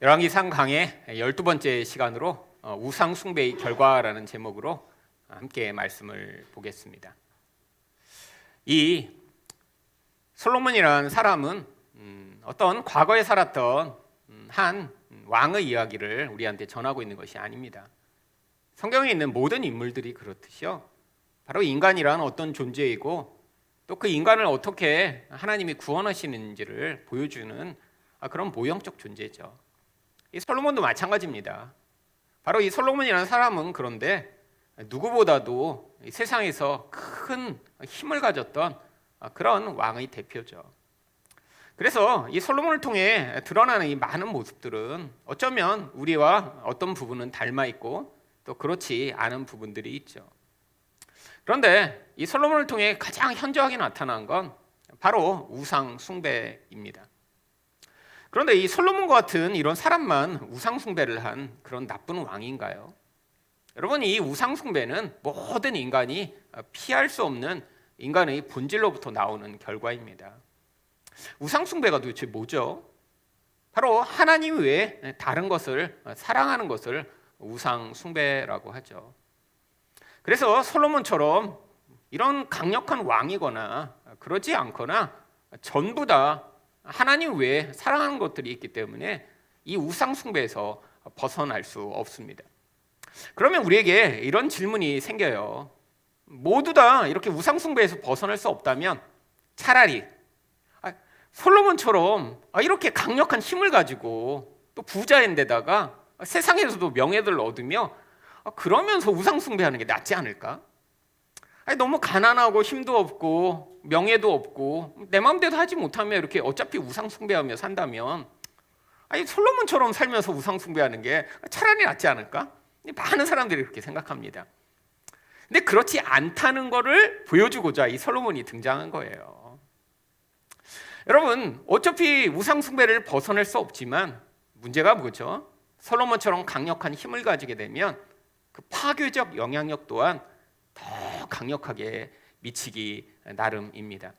열왕기상 강의 12번째 시간으로 우상 숭배의 결과라는 제목으로 함께 말씀을 보겠습니다. 이 솔로몬이라는 사람은 어떤 과거에 살았던 한 왕의 이야기를 우리한테 전하고 있는 것이 아닙니다. 성경에 있는 모든 인물들이 그렇듯이요, 바로 인간이란 어떤 존재이고 또 그 인간을 어떻게 하나님이 구원하시는지를 보여주는 그런 모형적 존재죠. 이 솔로몬도 마찬가지입니다. 바로 이 솔로몬이라는 사람은 그런데 누구보다도 이 세상에서 큰 힘을 가졌던 그런 왕의 대표죠. 그래서 이 솔로몬을 통해 드러나는 이 많은 모습들은 어쩌면 우리와 어떤 부분은 닮아 있고 또 그렇지 않은 부분들이 있죠. 그런데 이 솔로몬을 통해 가장 현저하게 나타난 건 바로 우상 숭배입니다. 그런데 이 솔로몬과 같은 이런 사람만 우상 숭배를 한 그런 나쁜 왕인가요? 여러분, 이 우상 숭배는 모든 인간이 피할 수 없는 인간의 본질로부터 나오는 결과입니다. 우상 숭배가 도대체 뭐죠? 바로 하나님 외에 다른 것을 사랑하는 것을 우상 숭배라고 하죠. 그래서 솔로몬처럼 이런 강력한 왕이거나 그러지 않거나 전부 다 하나님 외에 사랑하는 것들이 있기 때문에 이 우상 숭배에서 벗어날 수 없습니다. 그러면 우리에게 이런 질문이 생겨요. 모두 다 이렇게 우상 숭배에서 벗어날 수 없다면 차라리 솔로몬처럼 이렇게 강력한 힘을 가지고 또 부자인데다가 세상에서도 명예를 얻으며 그러면서 우상 숭배하는 게 낫지 않을까? 너무 가난하고 힘도 없고 명예도 없고 내 마음대로 하지 못하면 이렇게 어차피 우상 숭배하며 산다면 솔로몬처럼 살면서 우상 숭배하는 게 차라리 낫지 않을까? 많은 사람들이 그렇게 생각합니다. 근데 그렇지 않다는 것을 보여주고자 이 솔로몬이 등장한 거예요. 여러분, 어차피 우상 숭배를 벗어날 수 없지만 문제가 뭐죠? 솔로몬처럼 강력한 힘을 가지게 되면 그 파괴적 영향력 또한 더 강력하게 미치기 나름입니다.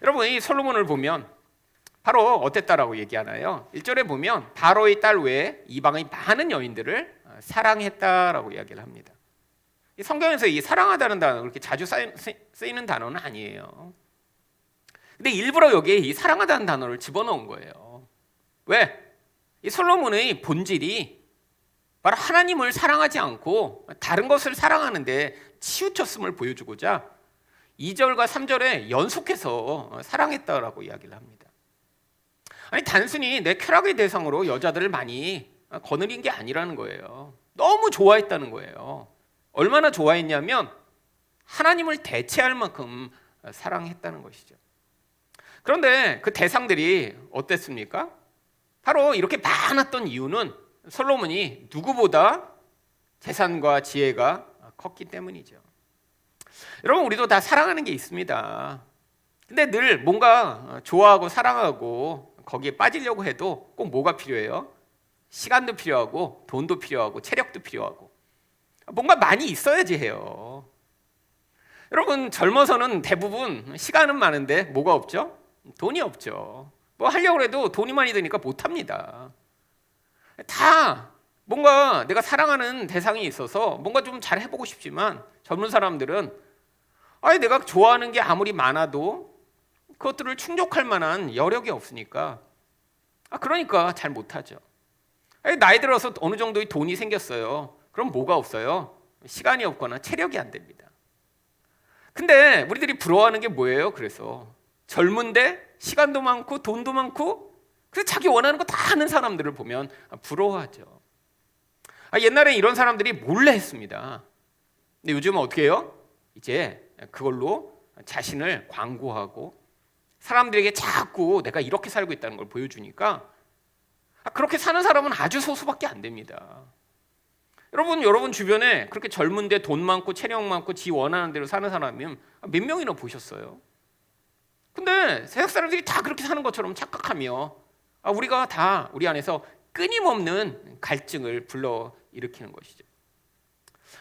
여러분, 이 솔로몬을 보면 바로 어땠다라고 얘기하나요? 1절에 보면 바로의 딸 외에 이방의 많은 여인들을 사랑했다라고 이야기를 합니다. 이 성경에서 이 사랑하다는 단어 그렇게 자주 쓰이는 단어는 아니에요. 근데 일부러 여기에 이 사랑하다는 단어를 집어넣은 거예요. 왜? 이 솔로몬의 본질이 바로 하나님을 사랑하지 않고 다른 것을 사랑하는데 치우쳤음을 보여주고자 2절과 3절에 연속해서 사랑했다라고 이야기를 합니다. 단순히 내 쾌락의 대상으로 여자들을 많이 거느린 게 아니라는 거예요. 너무 좋아했다는 거예요. 얼마나 좋아했냐면 하나님을 대체할 만큼 사랑했다는 것이죠. 그런데 그 대상들이 어땠습니까? 바로 이렇게 많았던 이유는 솔로몬이 누구보다 재산과 지혜가 컸기 때문이죠. 여러분, 우리도 다 사랑하는 게 있습니다. 근데 늘 뭔가 좋아하고 사랑하고 거기에 빠지려고 해도 꼭 뭐가 필요해요? 시간도 필요하고 돈도 필요하고 체력도 필요하고 뭔가 많이 있어야지 해요. 여러분, 젊어서는 대부분 시간은 많은데 뭐가 없죠? 돈이 없죠. 뭐 하려고 해도 돈이 많이 드니까 못합니다. 다 뭔가 내가 사랑하는 대상이 있어서 뭔가 좀 잘 해보고 싶지만 젊은 사람들은 내가 좋아하는 게 아무리 많아도 그것들을 충족할 만한 여력이 없으니까 그러니까 잘 못하죠. 나이 들어서 어느 정도의 돈이 생겼어요. 그럼 뭐가 없어요? 시간이 없거나 체력이 안 됩니다. 근데 우리들이 부러워하는 게 뭐예요? 그래서 젊은데 시간도 많고 돈도 많고 그래서 자기 원하는 거 다 하는 사람들을 보면 부러워하죠. 옛날에 이런 사람들이 몰래 했습니다. 근데 요즘은 어떻게 해요? 이제 그걸로 자신을 광고하고 사람들에게 자꾸 내가 이렇게 살고 있다는 걸 보여주니까 그렇게 사는 사람은 아주 소수밖에 안 됩니다. 여러분 주변에 그렇게 젊은데 돈 많고 체력 많고 지 원하는 대로 사는 사람이 몇 명이나 보셨어요? 근데 세상 사람들이 다 그렇게 사는 것처럼 착각하며 우리가 다 우리 안에서 끊임없는 갈증을 불러일으키는 것이죠.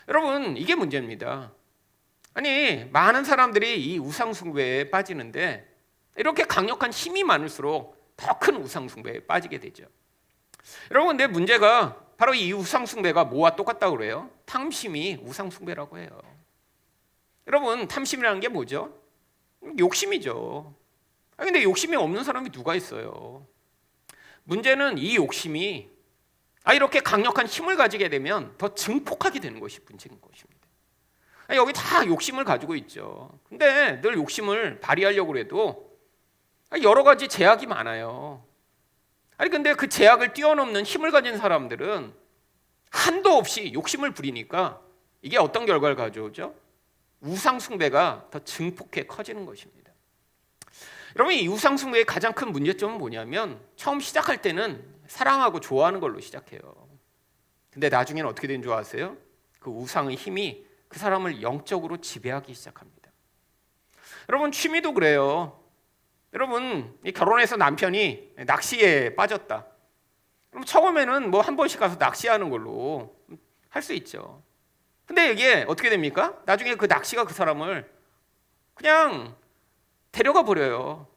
여러분, 이게 문제입니다. 많은 사람들이 이 우상숭배에 빠지는데 이렇게 강력한 힘이 많을수록 더 큰 우상숭배에 빠지게 되죠. 여러분, 근데 문제가 바로 이 우상숭배가 뭐와 똑같다고 그래요? 탐심이 우상숭배라고 해요. 여러분, 탐심이라는 게 뭐죠? 욕심이죠. 근데 욕심이 없는 사람이 누가 있어요? 문제는 이 욕심이 이렇게 강력한 힘을 가지게 되면 더 증폭하게 되는 것이 문제인 것입니다. 여기 다 욕심을 가지고 있죠. 근데 늘 욕심을 발휘하려고 해도 여러 가지 제약이 많아요. 근데 그 제약을 뛰어넘는 힘을 가진 사람들은 한도 없이 욕심을 부리니까 이게 어떤 결과를 가져오죠? 우상숭배가 더 증폭해 커지는 것입니다. 여러분, 이 우상숭배의 가장 큰 문제점은 뭐냐면 처음 시작할 때는 사랑하고 좋아하는 걸로 시작해요. 근데 나중에는 어떻게 되는 줄 아세요? 그 우상의 힘이 그 사람을 영적으로 지배하기 시작합니다. 여러분, 취미도 그래요. 여러분, 결혼해서 남편이 낚시에 빠졌다. 그럼 처음에는 뭐 한 번씩 가서 낚시하는 걸로 할 수 있죠. 근데 이게 어떻게 됩니까? 나중에 그 낚시가 그 사람을 그냥 데려가 버려요.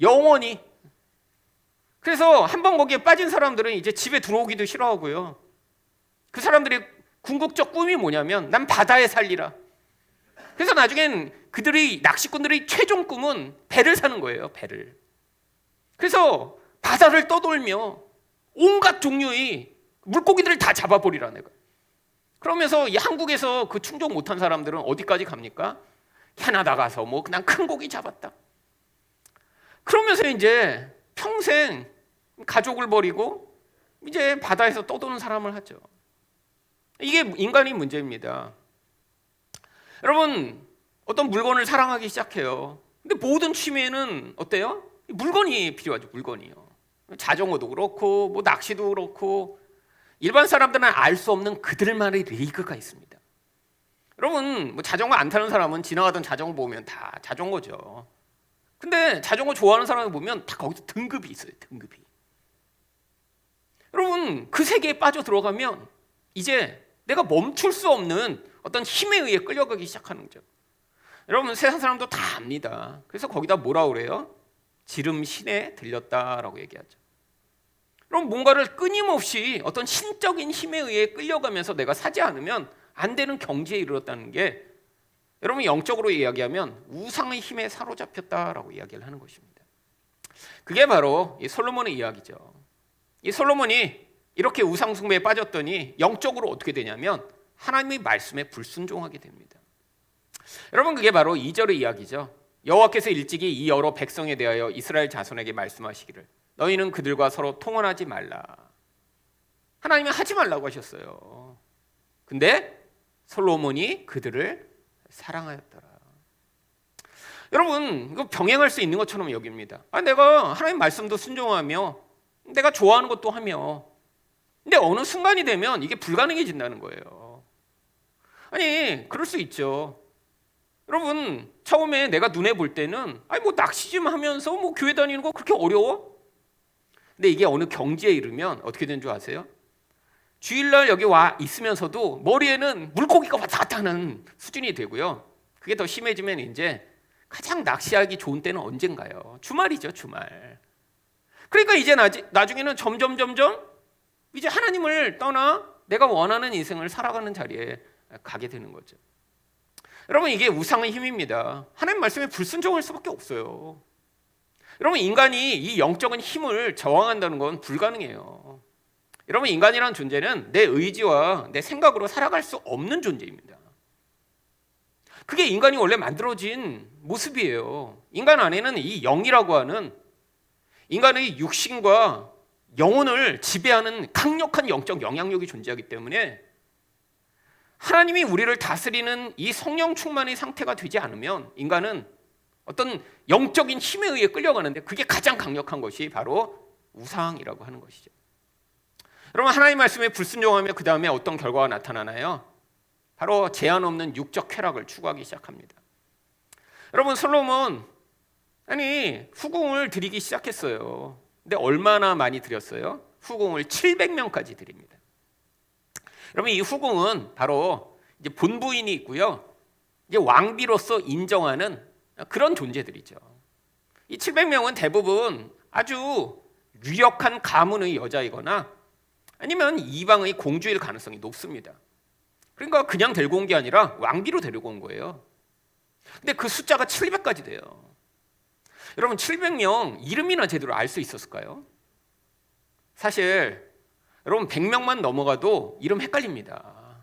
영원히. 그래서 한 번 거기에 빠진 사람들은 이제 집에 들어오기도 싫어하고요. 그 사람들의 궁극적 꿈이 뭐냐면 난 바다에 살리라. 그래서 나중엔 그들의 낚시꾼들의 최종 꿈은 배를 사는 거예요. 배를. 그래서 바다를 떠돌며 온갖 종류의 물고기들을 다 잡아버리라는 거예요. 그러면서 이 한국에서 그 충족 못한 사람들은 어디까지 갑니까? 캐나다 가서 뭐 그냥 큰 고기 잡았다. 그러면서 이제 평생 가족을 버리고 이제 바다에서 떠도는 사람을 하죠. 이게 인간의 문제입니다. 여러분, 어떤 물건을 사랑하기 시작해요. 근데 모든 취미에는 어때요? 물건이 필요하죠. 물건이요. 자전거도 그렇고 뭐 낚시도 그렇고 일반 사람들은 알 수 없는 그들만의 리그가 있습니다. 여러분, 뭐 자전거 안 타는 사람은 지나가던 자전거 보면 다 자전거죠. 근데 자전거 좋아하는 사람을 보면 다 거기서 등급이 있어요. 등급이. 여러분, 그 세계에 빠져 들어가면 이제 내가 멈출 수 없는 어떤 힘에 의해 끌려가기 시작하는 거죠. 여러분, 세상 사람도 다 압니다. 그래서 거기다 뭐라고 그래요? 지름신에 들렸다라고 얘기하죠. 그럼 뭔가를 끊임없이 어떤 신적인 힘에 의해 끌려가면서 내가 사지 않으면 안 되는 경지에 이르렀다는 게 여러분, 영적으로 이야기하면 우상의 힘에 사로잡혔다라고 이야기를 하는 것입니다. 그게 바로 이 솔로몬의 이야기죠. 이 솔로몬이 이렇게 우상 숭배에 빠졌더니 영적으로 어떻게 되냐면 하나님의 말씀에 불순종하게 됩니다. 여러분, 그게 바로 2절의 이야기죠. 여호와께서 일찍이 이 여러 백성에 대하여 이스라엘 자손에게 말씀하시기를 너희는 그들과 서로 통혼하지 말라. 하나님이 하지 말라고 하셨어요. 근데 솔로몬이 그들을 사랑하였더라. 여러분, 이거 병행할 수 있는 것처럼 여깁니다. 내가 하나님 말씀도 순종하며 내가 좋아하는 것도 하며, 근데 어느 순간이 되면 이게 불가능해진다는 거예요. 그럴 수 있죠. 여러분, 처음에 내가 눈에 볼 때는 뭐 낚시 좀 하면서 뭐 교회 다니는 거 그렇게 어려워? 근데 이게 어느 경지에 이르면 어떻게 되는 줄 아세요? 주일날 여기 와 있으면서도 머리에는 물고기가 왔다 갔다 하는 수준이 되고요. 그게 더 심해지면 이제 가장 낚시하기 좋은 때는 언젠가요? 주말이죠, 주말. 그러니까 이제 나중에는 점점 이제 하나님을 떠나 내가 원하는 인생을 살아가는 자리에 가게 되는 거죠. 여러분, 이게 우상의 힘입니다. 하나님 말씀에 불순종할 수밖에 없어요. 여러분, 인간이 이 영적인 힘을 저항한다는 건 불가능해요. 여러분, 인간이라는 존재는 내 의지와 내 생각으로 살아갈 수 없는 존재입니다. 그게 인간이 원래 만들어진 모습이에요. 인간 안에는 이 영이라고 하는 인간의 육신과 영혼을 지배하는 강력한 영적 영향력이 존재하기 때문에 하나님이 우리를 다스리는 이 성령 충만의 상태가 되지 않으면 인간은 어떤 영적인 힘에 의해 끌려가는데 그게 가장 강력한 것이 바로 우상이라고 하는 것이죠. 여러분, 하나님 말씀에 불순종하며 그 다음에 어떤 결과가 나타나나요? 바로 제한 없는 육적 쾌락을 추구하기 시작합니다. 여러분, 솔로몬 후궁을 드리기 시작했어요. 근데 얼마나 많이 드렸어요? 후궁을 700명까지 드립니다. 여러분, 이 후궁은 바로 이제 본부인이 있고요. 이제 왕비로서 인정하는 그런 존재들이죠. 이 700명은 대부분 아주 유력한 가문의 여자이거나 아니면 이방의 공주일 가능성이 높습니다. 그러니까 그냥 데리고 온 게 아니라 왕비로 데리고 온 거예요. 근데 그 숫자가 700까지 돼요. 여러분 700명 이름이나 제대로 알 수 있었을까요? 사실 여러분 100명만 넘어가도 이름 헷갈립니다.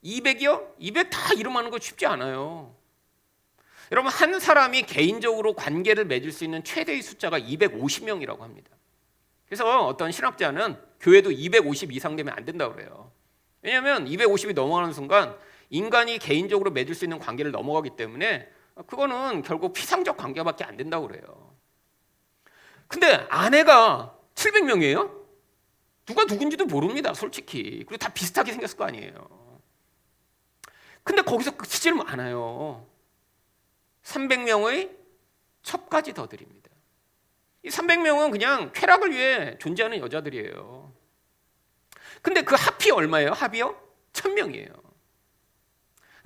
200이요? 200 다 이름하는 거 쉽지 않아요. 여러분 한 사람이 개인적으로 관계를 맺을 수 있는 최대의 숫자가 250명이라고 합니다. 그래서 어떤 신학자는 교회도 250 이상 되면 안 된다고 그래요. 왜냐하면 250이 넘어가는 순간 인간이 개인적으로 맺을 수 있는 관계를 넘어가기 때문에 그거는 결국 피상적 관계밖에 안 된다고 그래요. 근데 아내가 700명이에요? 누가 누군지도 모릅니다, 솔직히. 그리고 다 비슷하게 생겼을 거 아니에요. 근데 거기서 끝이질 않아요. 300명의 첩까지 더 드립니다. 이 300명은 그냥 쾌락을 위해 존재하는 여자들이에요. 근데 그 합이 얼마예요? 합이요? 1000명이에요.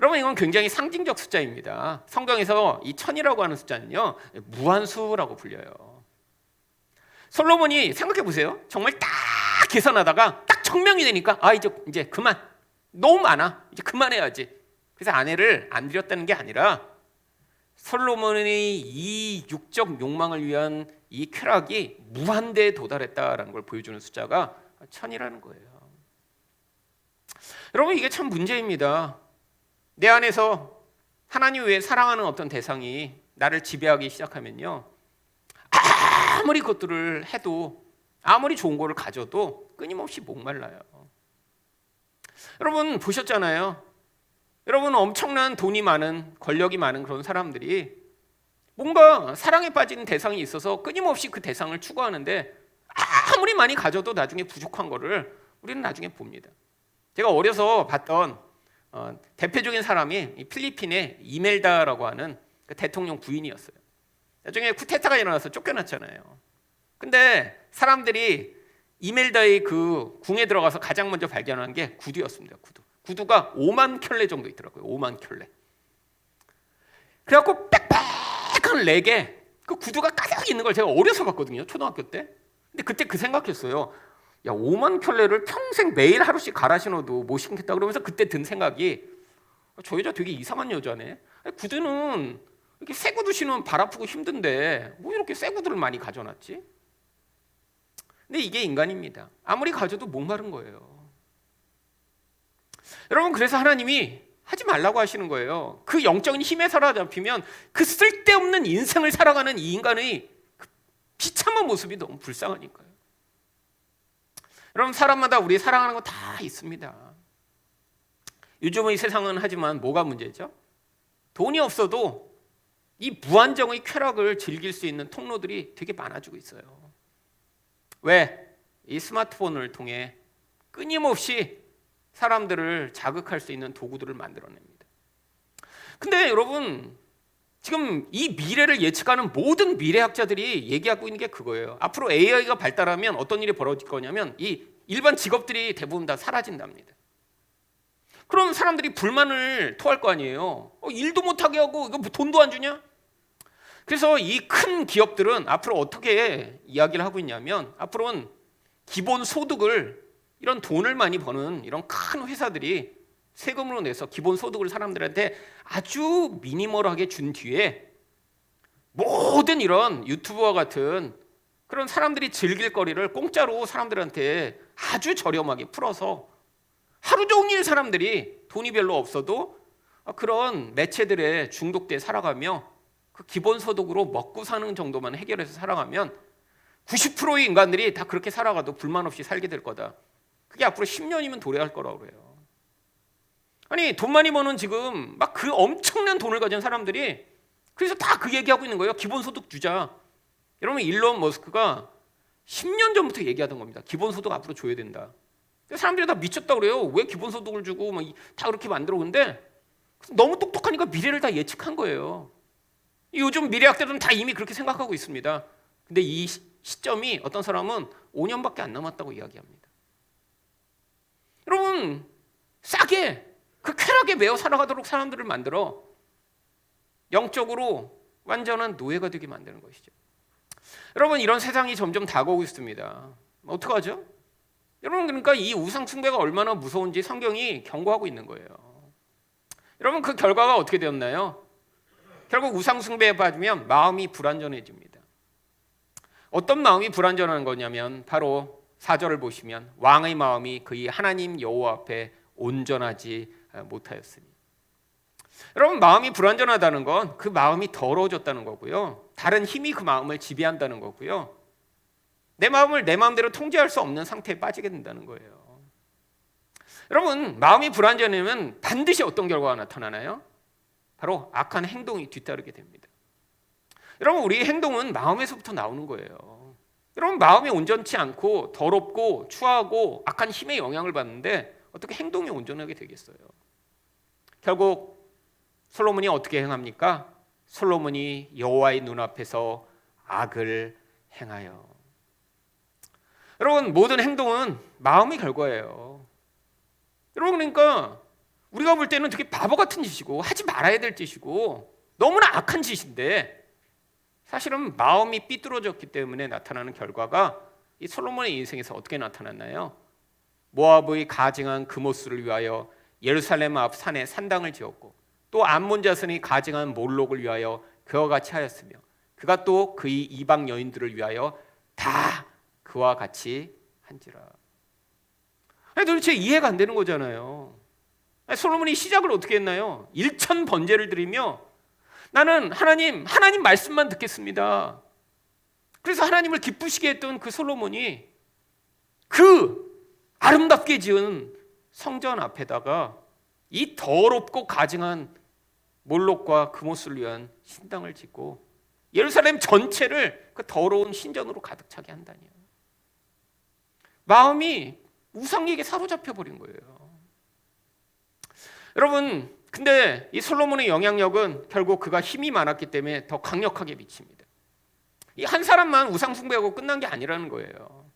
여러분 이건 굉장히 상징적 숫자입니다. 성경에서 이 1000이라고 하는 숫자는요 무한수라고 불려요. 솔로몬이 생각해 보세요. 정말 딱 계산하다가 딱 1000명이 되니까 이제 그만. 너무 많아. 이제 그만해야지. 그래서 아내를 안 드렸다는 게 아니라 솔로몬의 이 육적 욕망을 위한 이 쾌락이 무한대에 도달했다라는 걸 보여주는 숫자가 1000이라는 거예요. 여러분 이게 참 문제입니다. 내 안에서 하나님 외에 사랑하는 어떤 대상이 나를 지배하기 시작하면요 아무리 그것들을 해도 아무리 좋은 거를 가져도 끊임없이 목말라요. 여러분 보셨잖아요. 여러분 엄청난 돈이 많은 권력이 많은 그런 사람들이 뭔가 사랑에 빠진 대상이 있어서 끊임없이 그 대상을 추구하는데 아무리 많이 가져도 나중에 부족한 거를 우리는 나중에 봅니다. 제가 어려서 봤던 대표적인 사람이 필리핀의 이멜다라고 하는 그 대통령 부인이었어요. 나중에 쿠데타가 일어나서 쫓겨났잖아요. 근데 사람들이 이멜다의 그 궁에 들어가서 가장 먼저 발견한 게 구두였습니다. 구두가 5만 켤레 정도 있더라고요. 5만 켤레. 그래갖고 빽빽한 렉에 그 구두가 가득 있는 걸 제가 어려서 봤거든요. 초등학교 때. 근데 그때 그 생각했어요. 야 5만 켤레를 평생 매일 하루씩 갈아 신어도 못 신겠다 그러면서 그때 든 생각이 저 여자 되게 이상한 여자네. 구두는 이렇게 새 구두 신으면 발 아프고 힘든데 뭐 이렇게 새 구두를 많이 가져놨지? 근데 이게 인간입니다. 아무리 가져도 목마른 거예요. 여러분 그래서 하나님이 하지 말라고 하시는 거예요. 그 영적인 힘에 사로잡히면 그 쓸데없는 인생을 살아가는 이 인간의 그 비참한 모습이 너무 불쌍하니까요. 여러분 사람마다 우리 사랑하는 거 다 있습니다. 요즘의 세상은 하지만 뭐가 문제죠? 돈이 없어도 이 무한정의 쾌락을 즐길 수 있는 통로들이 되게 많아지고 있어요. 왜? 이 스마트폰을 통해 끊임없이 사람들을 자극할 수 있는 도구들을 만들어냅니다. 근데 여러분 지금 이 미래를 예측하는 모든 미래학자들이 얘기하고 있는 게 그거예요. 앞으로 AI가 발달하면 어떤 일이 벌어질 거냐면 이 일반 직업들이 대부분 다 사라진답니다. 그럼 사람들이 불만을 토할 거 아니에요. 일도 못하게 하고 이거 뭐 돈도 안 주냐? 그래서 이 큰 기업들은 앞으로 어떻게 이야기를 하고 있냐면 앞으로는 기본 소득을 이런 돈을 많이 버는 이런 큰 회사들이 세금으로 내서 기본 소득을 사람들한테 아주 미니멀하게 준 뒤에 모든 이런 유튜브와 같은 그런 사람들이 즐길 거리를 공짜로 사람들한테 아주 저렴하게 풀어서 하루 종일 사람들이 돈이 별로 없어도 그런 매체들에 중독돼 살아가며 그 기본소득으로 먹고 사는 정도만 해결해서 살아가면 90%의 인간들이 다 그렇게 살아가도 불만 없이 살게 될 거다. 그게 앞으로 10년이면 도래할 거라고 그래요. 아니 돈 많이 버는 지금 막 그 엄청난 돈을 가진 사람들이 그래서 다 그 얘기하고 있는 거예요. 기본소득 주자. 여러분 일론 머스크가 10년 전부터 얘기하던 겁니다. 기본소득 앞으로 줘야 된다. 사람들이 다 미쳤다고 그래요. 왜 기본소득을 주고 막 다 그렇게 만들어. 근데 너무 똑똑하니까 미래를 다 예측한 거예요. 요즘 미래학자들은 다 이미 그렇게 생각하고 있습니다. 근데 이 시점이 어떤 사람은 5년밖에 안 남았다고 이야기합니다. 여러분 싸게 그 쾌락에 매여 살아가도록 사람들을 만들어 영적으로 완전한 노예가 되게 만드는 것이죠. 여러분, 이런 세상이 점점 다가오고 있습니다. 어떡하죠? 여러분, 그러니까 이 우상 숭배가 얼마나 무서운지 성경이 경고하고 있는 거예요. 여러분, 그 결과가 어떻게 되었나요? 결국 우상 숭배에 빠지면 마음이 불안전해집니다. 어떤 마음이 불안전한 거냐면 바로 4절을 보시면 왕의 마음이 그의 하나님 여호와 앞에 온전하지 못하였으니. 여러분, 마음이 불안전하다는 건 그 마음이 더러워졌다는 거고요. 다른 힘이 그 마음을 지배한다는 거고요. 내 마음을 내 마음대로 통제할 수 없는 상태에 빠지게 된다는 거예요. 여러분, 마음이 불안전하면 반드시 어떤 결과가 나타나나요? 바로 악한 행동이 뒤따르게 됩니다. 여러분, 우리의 행동은 마음에서부터 나오는 거예요. 여러분, 마음이 온전치 않고 더럽고 추하고 악한 힘의 영향을 받는데 어떻게 행동이 온전하게 되겠어요? 결국 솔로몬이 어떻게 행합니까? 솔로몬이 여호와의 눈앞에서 악을 행하여. 여러분, 모든 행동은 마음의 결과예요. 여러분, 그러니까 우리가 볼 때는 되게 바보 같은 짓이고 하지 말아야 될 짓이고 너무나 악한 짓인데 사실은 마음이 삐뚤어졌기 때문에 나타나는 결과가 이 솔로몬의 인생에서 어떻게 나타났나요? 모압의 가증한 그모스를 위하여 예루살렘 앞 산에 산당을 지었고, 또 암몬 자손이 가증한 몰록을 위하여 그와 같이 하였으며, 그가 또 그의 이방 여인들을 위하여 다 그와 같이 한지라. 아니, 도대체 이해가 안 되는 거잖아요. 아니, 솔로몬이 시작을 어떻게 했나요? 일천 번제를 드리며 나는 하나님 말씀만 듣겠습니다. 그래서 하나님을 기쁘시게 했던 그 솔로몬이 그 아름답게 지은 성전 앞에다가 이 더럽고 가증한 몰록과 그모스를 위한 신당을 짓고 예루살렘 전체를 그 더러운 신전으로 가득 차게 한다니요. 마음이 우상에게 사로잡혀 버린 거예요. 여러분, 근데 이 솔로몬의 영향력은 결국 그가 힘이 많았기 때문에 더 강력하게 미칩니다. 이 한 사람만 우상 숭배하고 끝난 게 아니라는 거예요.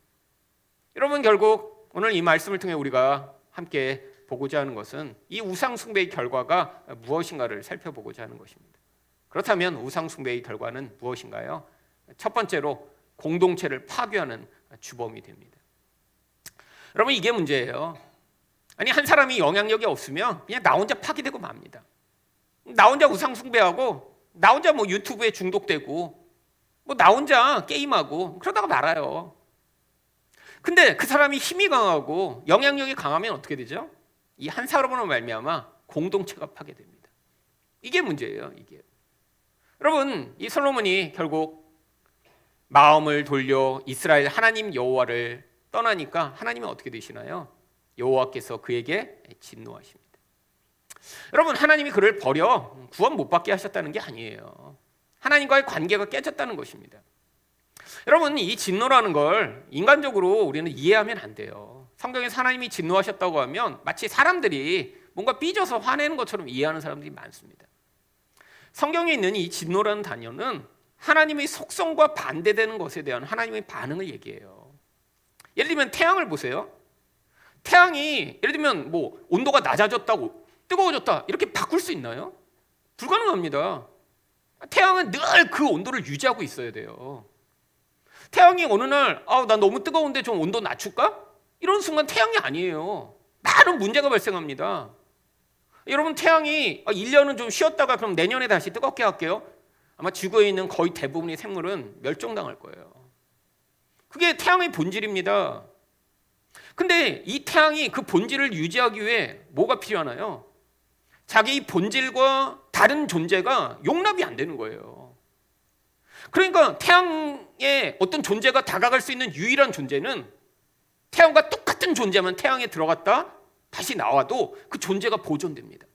여러분, 결국 오늘 이 말씀을 통해 우리가 함께 보고자 하는 것은 이 우상 숭배의 결과가 무엇인가를 살펴보고자 하는 것입니다. 그렇다면 우상 숭배의 결과는 무엇인가요? 첫 번째로 공동체를 파괴하는 주범이 됩니다. 여러분, 이게 문제예요. 아니, 한 사람이 영향력이 없으면 그냥 나 혼자 파괴되고 맙니다. 나 혼자 우상 숭배하고 나 혼자 뭐 유튜브에 중독되고 뭐 나 혼자 게임하고 그러다가 말아요. 근데 그 사람이 힘이 강하고 영향력이 강하면 어떻게 되죠? 이 한 사람으로 말미암아 공동체가 파괴됩니다. 이게 문제예요. 이게. 여러분, 이 솔로몬이 결국 마음을 돌려 이스라엘 하나님 여호와를 떠나니까 하나님이 어떻게 되시나요? 여호와께서 그에게 진노하십니다. 여러분, 하나님이 그를 버려 구원 못 받게 하셨다는 게 아니에요. 하나님과의 관계가 깨졌다는 것입니다. 여러분, 이 진노라는 걸 인간적으로 우리는 이해하면 안 돼요. 성경에서 하나님이 진노하셨다고 하면 마치 사람들이 뭔가 삐져서 화내는 것처럼 이해하는 사람들이 많습니다. 성경에 있는 이 진노라는 단어는 하나님의 속성과 반대되는 것에 대한 하나님의 반응을 얘기해요. 예를 들면 태양을 보세요. 태양이 예를 들면 뭐 온도가 낮아졌다고 뜨거워졌다 이렇게 바꿀 수 있나요? 불가능합니다. 태양은 늘 그 온도를 유지하고 있어야 돼요. 태양이 어느 날 나 너무 뜨거운데 좀 온도 낮출까? 이런 순간 태양이 아니에요. 많은 문제가 발생합니다. 여러분, 태양이 1년은 좀 쉬었다가 그럼 내년에 다시 뜨겁게 할게요. 아마 지구에 있는 거의 대부분의 생물은 멸종당할 거예요. 그게 태양의 본질입니다. 근데 이 태양이 그 본질을 유지하기 위해 뭐가 필요하나요? 자기 본질과 다른 존재가 용납이 안 되는 거예요. 그러니까 태양의 어떤 존재가 다가갈 수 있는 유일한 존재는 태양과 똑같은 존재만 태양에 들어갔다 다시 나와도 그 존재가 보존됩니다.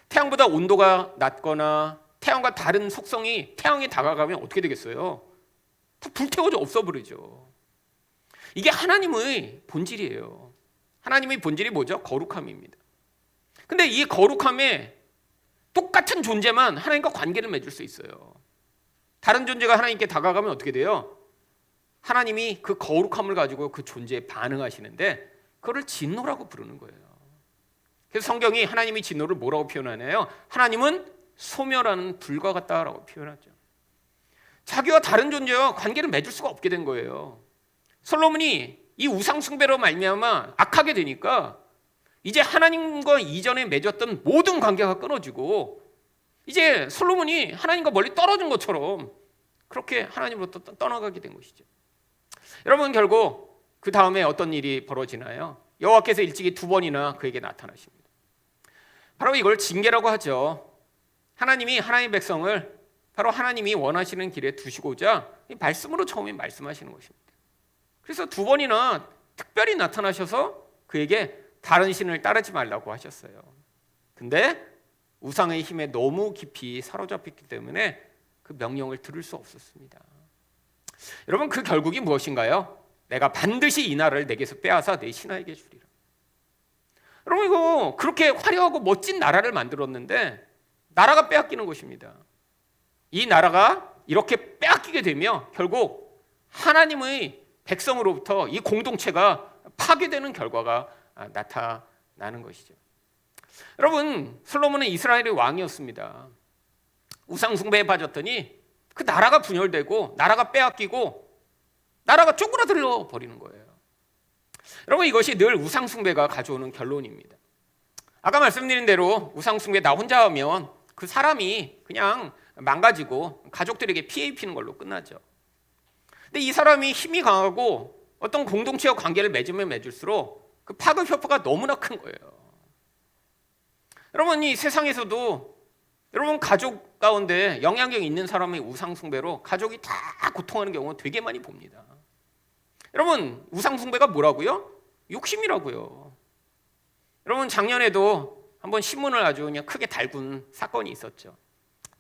태양보다 온도가 낮거나 태양과 다른 속성이 태양에 다가가면 어떻게 되겠어요? 다 불태워져 없어버리죠. 이게 하나님의 본질이에요. 하나님의 본질이 뭐죠? 거룩함입니다. 근데 이 거룩함에 똑같은 존재만 하나님과 관계를 맺을 수 있어요. 다른 존재가 하나님께 다가가면 어떻게 돼요? 하나님이 그 거룩함을 가지고 그 존재에 반응하시는데 그걸 진노라고 부르는 거예요. 그래서 성경이 하나님의 진노를 뭐라고 표현하나요? 하나님은 소멸하는 불과 같다라고 표현하죠. 자기와 다른 존재와 관계를 맺을 수가 없게 된 거예요. 솔로몬이 이 우상 숭배로 말미암아 악하게 되니까 이제 하나님과 이전에 맺었던 모든 관계가 끊어지고 이제 솔로몬이 하나님과 멀리 떨어진 것처럼 그렇게 하나님으로부터 떠나가게 된 것이죠. 여러분, 결국 그 다음에 어떤 일이 벌어지나요? 여호와께서 일찍이 2번이나 그에게 나타나십니다. 바로 이걸 징계라고 하죠. 하나님이 하나님의 백성을 바로 하나님이 원하시는 길에 두시고자 말씀으로 처음에 말씀하시는 것입니다. 그래서 2번이나 특별히 나타나셔서 그에게 다른 신을 따르지 말라고 하셨어요. 근데 우상의 힘에 너무 깊이 사로잡혔기 때문에 그 명령을 들을 수 없었습니다. 여러분, 그 결국이 무엇인가요? 내가 반드시 이 나라를 내게서 빼앗아 내 신하에게 주리라. 여러분, 이거 그렇게 화려하고 멋진 나라를 만들었는데 나라가 빼앗기는 것입니다. 이 나라가 이렇게 빼앗기게 되면 결국 하나님의 백성으로부터 이 공동체가 파괴되는 결과가 나타나는 것이죠. 여러분, 솔로몬은 이스라엘의 왕이었습니다. 우상 숭배에 빠졌더니 그 나라가 분열되고 나라가 빼앗기고 나라가 쪼그라들어 버리는 거예요. 여러분, 이것이 늘 우상 숭배가 가져오는 결론입니다. 아까 말씀드린 대로 우상 숭배 나 혼자 하면 그 사람이 그냥 망가지고 가족들에게 피해 입히는 걸로 끝나죠. 근데 이 사람이 힘이 강하고 어떤 공동체와 관계를 맺으면 맺을수록 그 파급 효과가 너무나 큰 거예요. 여러분, 이 세상에서도 여러분 가족 가운데 영향력 있는 사람의 우상 숭배로 가족이 다 고통하는 경우 되게 많이 봅니다. 여러분, 우상 숭배가 뭐라고요? 욕심이라고요. 여러분, 작년에도 한번 신문을 아주 그냥 크게 달군 사건이 있었죠.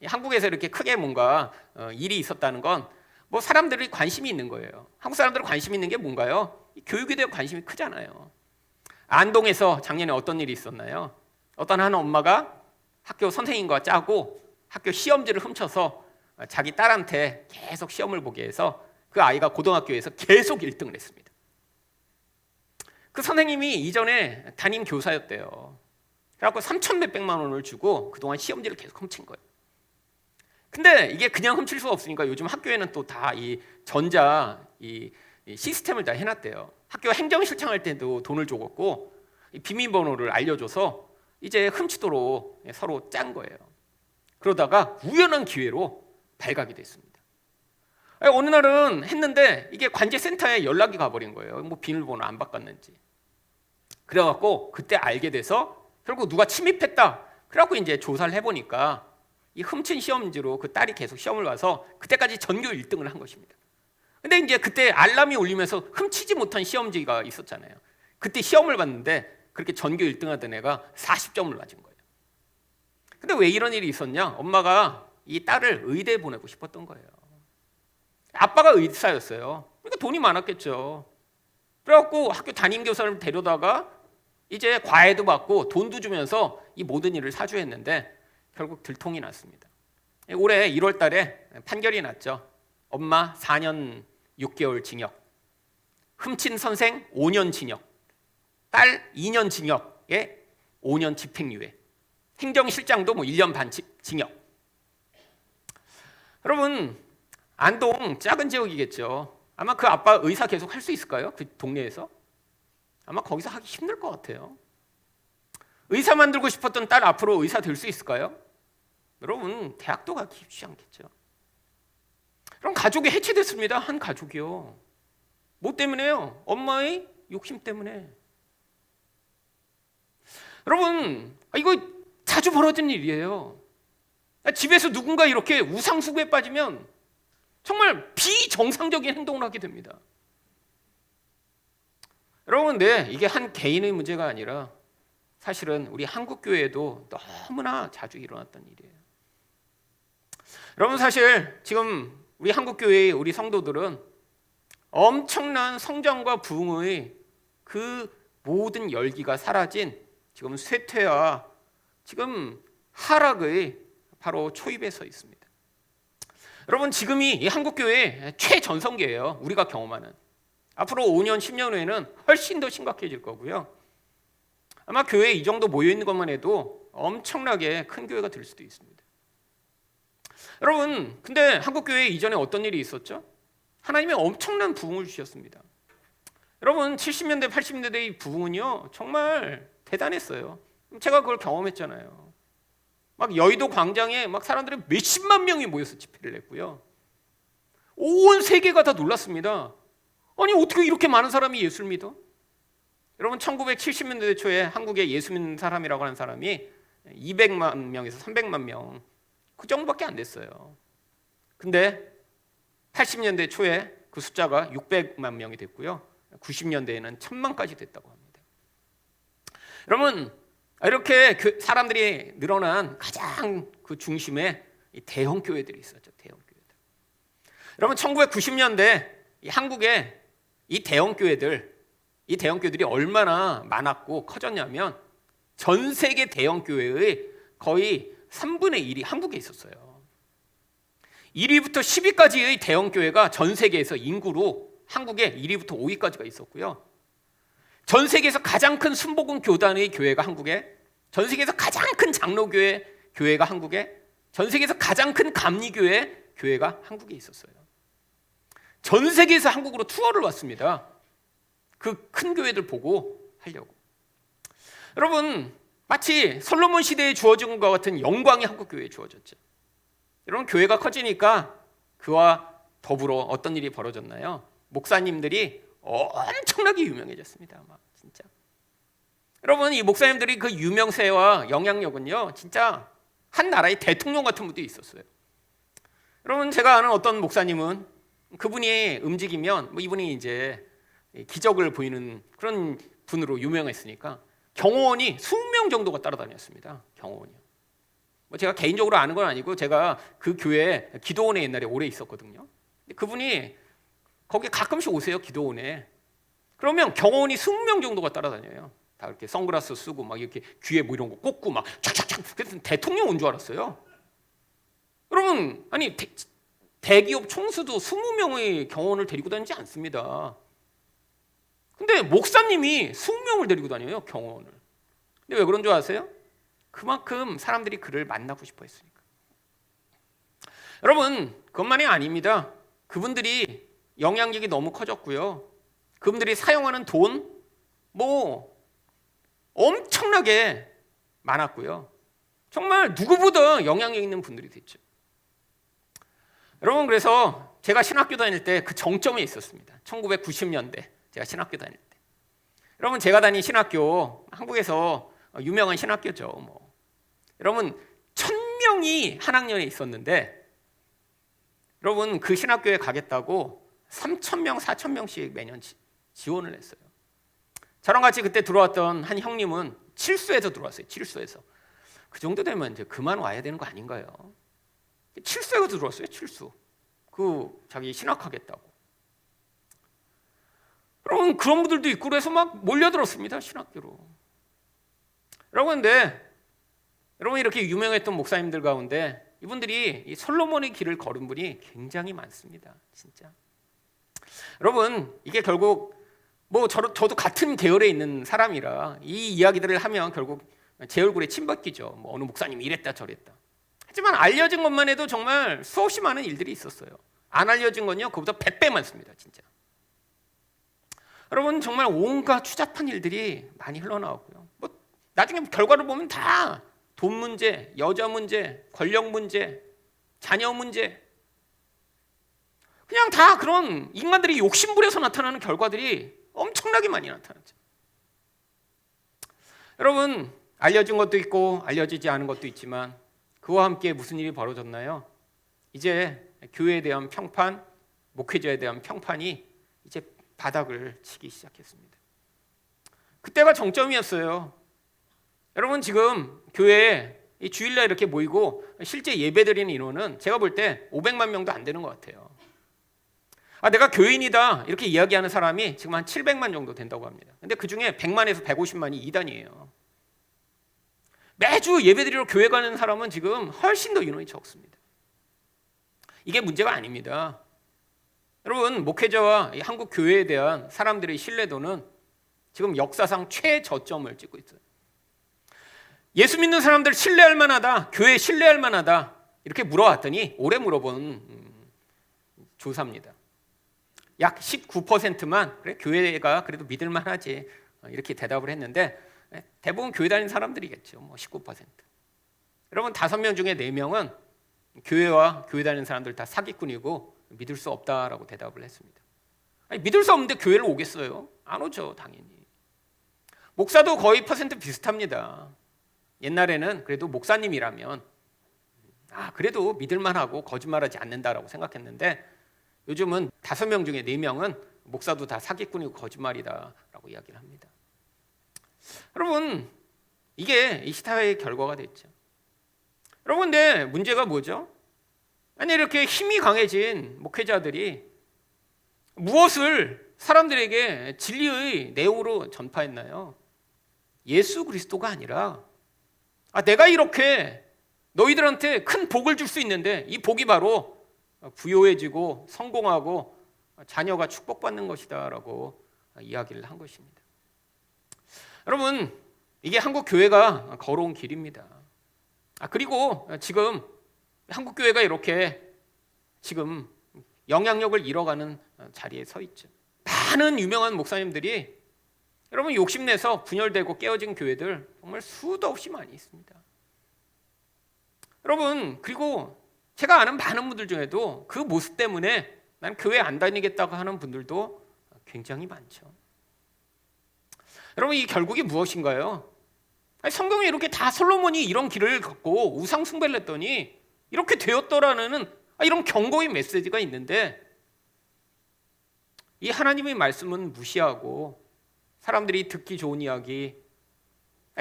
한국에서 이렇게 크게 뭔가 일이 있었다는 건 뭐 사람들이 관심이 있는 거예요. 한국 사람들이 관심 있는 게 뭔가요? 교육에 대한 관심이 크잖아요. 안동에서 작년에 어떤 일이 있었나요? 어떤 한 엄마가 학교 선생님과 짜고 학교 시험지를 훔쳐서 자기 딸한테 계속 시험을 보게 해서 그 아이가 고등학교에서 계속 1등을 했습니다. 그 선생님이 이전에 담임 교사였대요. 그래갖고 3천 몇백만 원을 주고 그동안 시험지를 계속 훔친 거예요. 근데 이게 그냥 훔칠 수가 없으니까 요즘 학교에는 또 다 이 전자 이 시스템을 다 해놨대요. 학교 행정실장할 때도 돈을 줬고 비밀번호를 알려줘서 이제 훔치도록 서로 짠 거예요. 그러다가 우연한 기회로 발각이 됐습니다. 어느 날은 했는데 이게 관제센터에 연락이 가버린 거예요. 뭐 비밀번호 안 바꿨는지. 그래갖고 그때 알게 돼서 결국 누가 침입했다. 그래갖고 이제 조사를 해보니까 이 훔친 시험지로 그 딸이 계속 시험을 봐서 그때까지 전교 1등을 한 것입니다. 근데 이제 그때 알람이 울리면서 훔치지 못한 시험지가 있었잖아요. 그때 시험을 봤는데 그렇게 전교 1등 하던 애가 40점을 맞은 거예요. 근데 왜 이런 일이 있었냐? 엄마가 이 딸을 의대에 보내고 싶었던 거예요. 아빠가 의사였어요. 그러니까 돈이 많았겠죠. 그래갖고 학교 담임교사를 데려다가 이제 과외도 받고 돈도 주면서 이 모든 일을 사주했는데 결국 들통이 났습니다. 올해 1월 달에 판결이 났죠. 엄마 4년 6개월 징역, 훔친 선생 5년 징역, 딸 2년 징역에 5년 집행유예, 행정실장도 뭐 1년 반 징역. 여러분, 안동 작은 지역이겠죠. 아마 그 아빠 의사 계속 할 수 있을까요? 그 동네에서? 아마 거기서 하기 힘들 것 같아요. 의사 만들고 싶었던 딸 앞으로 의사 될 수 있을까요? 여러분, 대학도 가기 쉽지 않겠죠. 그럼 가족이 해체됐습니다. 한 가족이요. 뭐 때문에요? 엄마의 욕심 때문에. 여러분, 이거 자주 벌어지는 일이에요. 집에서 누군가 이렇게 우상숭배에 빠지면 정말 비정상적인 행동을 하게 됩니다. 여러분, 이게 한 개인의 문제가 아니라 사실은 우리 한국 교회에도 너무나 자주 일어났던 일이에요. 여러분, 사실 지금 우리 한국 교회의 우리 성도들은 엄청난 성장과 부흥의 그 모든 열기가 사라진 지금 쇠퇴와 지금 하락의 바로 초입에 서 있습니다. 여러분, 지금이 이 한국 교회의 최전성기예요. 우리가 경험하는. 앞으로 5년, 10년 후에는 훨씬 더 심각해질 거고요. 아마 교회에 이 정도 모여있는 것만 해도 엄청나게 큰 교회가 될 수도 있습니다. 여러분, 근데 한국 교회에 이전에 어떤 일이 있었죠? 하나님이 엄청난 부흥을 주셨습니다. 여러분, 70년대, 80년대의 부흥은요 정말 대단했어요. 제가 그걸 경험했잖아요. 막 여의도 광장에 막 사람들이 몇십만 명이 모여서 집회를 했고요. 온 세계가 다 놀랐습니다. 아니, 어떻게 이렇게 많은 사람이 예수를 믿어? 여러분, 1970년대 초에 한국에 예수 믿는 사람이라고 하는 사람이 200만 명에서 300만 명, 그 정도밖에 안 됐어요. 근데 80년대 초에 그 숫자가 600만 명이 됐고요. 90년대에는 1000만까지 됐다고 합니다. 여러분, 이렇게 사람들이 늘어난 가장 그 중심에 이 대형 교회들이 있었죠. 대형 교회들. 여러분, 1990년대 이 한국에 이 대형 교회들이 얼마나 많았고 커졌냐면 전 세계 대형 교회의 거의 3분의 1이 한국에 있었어요. 1위부터 10위까지의 대형 교회가 전 세계에서 인구로 한국에 1위부터 5위까지가 있었고요. 전 세계에서 가장 큰 순복음 교단의 교회가 한국에, 전 세계에서 가장 큰 장로교회가 한국에, 전 세계에서 가장 큰 감리교회가 한국에 있었어요. 전 세계에서 한국으로 투어를 왔습니다. 그 큰 교회들 보고 하려고. 여러분, 마치 솔로몬 시대에 주어진 것과 같은 영광이 한국 교회에 주어졌죠. 여러분, 교회가 커지니까 그와 더불어 어떤 일이 벌어졌나요? 목사님들이 엄청나게 유명해졌습니다. 막 진짜. 여러분, 이 목사님들이 그 유명세와 영향력은요, 진짜 한 나라의 대통령 같은 분도 있었어요. 여러분, 제가 아는 어떤 목사님은 그분이 움직이면 이분이 이제 기적을 보이는 그런 분으로 유명했으니까 경호원이 20명 정도가 따라다녔습니다. 경호원이요. 제가 개인적으로 아는 건 아니고 제가 그 교회 기도원에 옛날에 오래 있었거든요. 그분이 거기 가끔씩 오세요, 기도원에. 그러면 경호원이 20명 정도가 따라다녀요. 다 이렇게 선글라스 쓰고 막 이렇게 귀에 뭐 이런 거 꽂고 막 촥촥촥. 그래서 대통령 온 줄 알았어요. 여러분, 아니 대기업 총수도 20명의 경호원을 데리고 다니지 않습니다. 근데 목사님이 20명을 데리고 다녀요, 경호원을. 근데 왜 그런 줄 아세요? 그만큼 사람들이 그를 만나고 싶어 했으니까. 여러분, 그것만이 아닙니다. 그분들이 영향력이 너무 커졌고요. 그분들이 사용하는 돈 엄청나게 많았고요. 정말 누구보다 영향력 있는 분들이 됐죠. 여러분, 그래서 제가 신학교 다닐 때 그 정점에 있었습니다. 1990년대 제가 신학교 다닐 때. 여러분, 제가 다닌 신학교, 한국에서 유명한 신학교죠. 여러분, 1000명이 한 학년에 있었는데, 여러분, 그 신학교에 가겠다고 3000명, 4000명씩 매년 지원을 했어요. 저랑 같이 그때 들어왔던 한 형님은 칠수에서 들어왔어요. 칠수에서. 그 정도 되면 이제 그만 와야 되는 거 아닌가요? 칠수에서 들어왔어요. 칠수. 자기 신학하겠다고. 여러분, 그런 분들도 있고 그래서 막 몰려들었습니다. 신학교로. 여러분, 근데 여러분, 이렇게 유명했던 목사님들 가운데 이분들이 이 솔로몬의 길을 걸은 분이 굉장히 많습니다. 진짜. 여러분, 이게 결국 저도 같은 계열에 있는 사람이라 이 이야기들을 하면 결국 제 얼굴에 침 박히죠. 어느 목사님이 이랬다 저랬다. 하지만 알려진 것만 해도 정말 수없이 많은 일들이 있었어요. 안 알려진 건요, 그보다 100배 많습니다. 진짜. 여러분, 정말 온갖 추잡한 일들이 많이 흘러나왔고요. 나중에 결과를 보면 다 돈 문제, 여자 문제, 권력 문제, 자녀 문제, 그냥 다 그런 인간들이 욕심부려서 나타나는 결과들이 엄청나게 많이 나타났죠. 여러분, 알려진 것도 있고 알려지지 않은 것도 있지만 그와 함께 무슨 일이 벌어졌나요? 이제 교회에 대한 평판, 목회자에 대한 평판이 이제 바닥을 치기 시작했습니다. 그때가 정점이었어요. 여러분, 지금 교회에 주일날 이렇게 모이고 실제 예배드리는 인원은 제가 볼 때 500만 명도 안 되는 것 같아요. 내가 교인이다 이렇게 이야기하는 사람이 지금 한 700만 정도 된다고 합니다. 근데 그중에 100만에서 150만이 이단이에요. 매주 예배드리러 교회 가는 사람은 지금 훨씬 더 인원이 적습니다. 이게 문제가 아닙니다. 여러분, 목회자와 한국 교회에 대한 사람들의 신뢰도는 지금 역사상 최저점을 찍고 있어요. 예수 믿는 사람들 신뢰할 만하다, 교회 신뢰할 만하다, 이렇게 물어봤더니 올해 물어본 조사입니다. 약 19%만 그래 교회가 그래도 믿을만하지 이렇게 대답을 했는데 대부분 교회 다니는 사람들이겠죠. 뭐 19%. 여러분 5명 중에 4명은 교회와 교회 다니는 사람들 다 사기꾼이고 믿을 수 없다라고 대답을 했습니다. 아니, 믿을 수 없는데 교회를 오겠어요? 안 오죠, 당연히. 목사도 거의 퍼센트 비슷합니다. 옛날에는 그래도 목사님이라면 그래도 믿을만하고 거짓말하지 않는다라고 생각했는데 요즘은 5명 중에 4명은 목사도 다 사기꾼이고 거짓말이다라고 이야기를 합니다. 여러분 이게 이 시타의 결과가 됐죠. 여러분 근데 문제가 뭐죠? 아니 이렇게 힘이 강해진 목회자들이 무엇을 사람들에게 진리의 내용으로 전파했나요? 예수 그리스도가 아니라 내가 이렇게 너희들한테 큰 복을 줄 수 있는데 이 복이 바로 부요해지고 성공하고 자녀가 축복받는 것이다 라고 이야기를 한 것입니다. 여러분 이게 한국 교회가 걸어온 길입니다. 그리고 지금 한국 교회가 이렇게 지금 영향력을 잃어가는 자리에 서 있죠. 많은 유명한 목사님들이 여러분 욕심내서 분열되고 깨어진 교회들 정말 수도 없이 많이 있습니다. 여러분 그리고 제가 아는 많은 분들 중에도 그 모습 때문에 난 교회 안 다니겠다고 하는 분들도 굉장히 많죠. 여러분 이 결국이 무엇인가요? 성경에 이렇게 다 솔로몬이 이런 길을 걷고 우상 숭배를 했더니 이렇게 되었더라는 이런 경고의 메시지가 있는데 이 하나님의 말씀은 무시하고 사람들이 듣기 좋은 이야기,